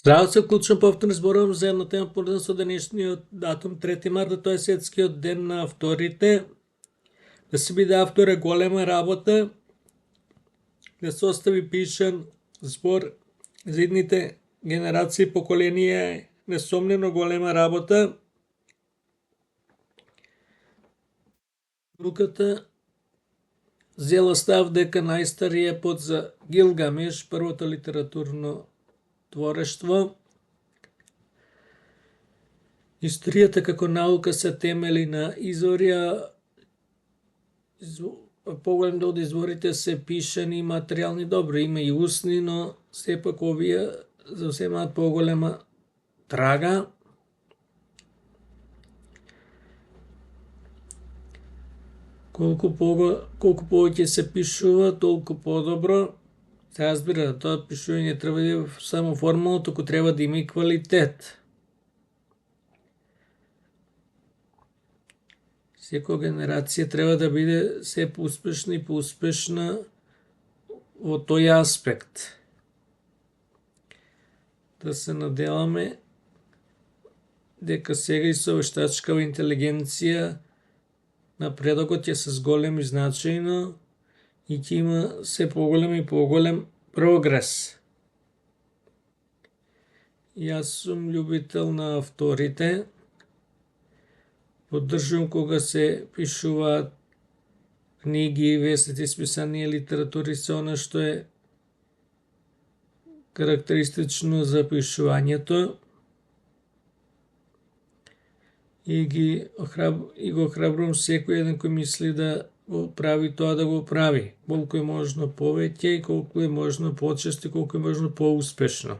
Здраво се, вклучно повторно зборувам за една тема поврзана со денешниот датум 3 марта, тоа е светскиот ден на авторите. Да се биде автор е голема работа, да се остави пишан збор за идните генерации и поколенија е несомнено голема работа. Руката зела став дека најстариот епот за Гилгамеш, првото литературно творештво. Историјата како наука се темели на изори, а поголем дел од изворите се пишани и материјални, добро, има и устни, но сепак овие зауземаат поголема трага. Колку повеќе се пишува, толку подобро. Се разбира да тоа пишување треба да е само формално, туку треба да има и квалитет. Секоја генерација треба да биде се поуспешна и поуспешна во тој аспект. Да се надеваме дека сега и со вештачкава интелигенција напредокот ќе се зголеми значајно и ќе има се поголем и поголем прогрес. Јас сум љубител на авторите. Поддржувам кога се пишуваат книги, весници, списанија, литератури, се она што е карактеристично за пишувањето. И го охрабрувам секој еден кој мисли да го прави тоа, да го прави. Колку е можно повеќе и колку е можно почесто и колку е можно поуспешно.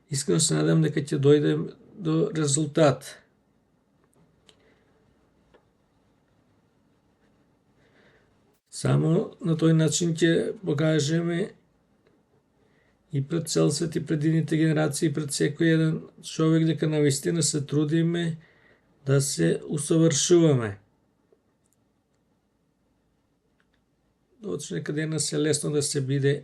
Искрено се надевам дека ќе дојдем до резултат. Само на тој начин ќе покажеме и пред цел свет и пред идните генерации, пред секој еден човек дека навистина се трудиме да се усовршуваме. Точно дека денес е лесно да се биде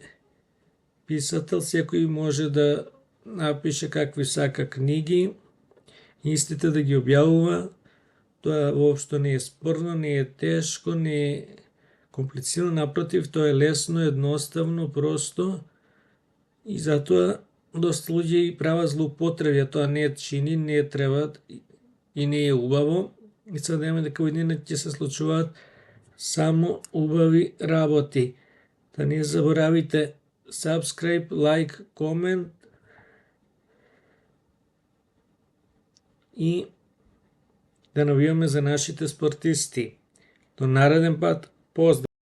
писател, секој може да напише какви сака книги, истите да ги објавува. Тоа воопшто не е спорно, не е тешко, не е комплицирано, напротив, тоа е лесно, едноставно, просто и затоа доста луѓе и прават злоупотреби, а тоа не е чини, не е треба и не е убаво. И се надеваме дека во иднина ќе се случуваат само убави работи. Да не заборавите subscribe, like, comment и да навиваме за нашите спортисти. До нареден пат, поздрав!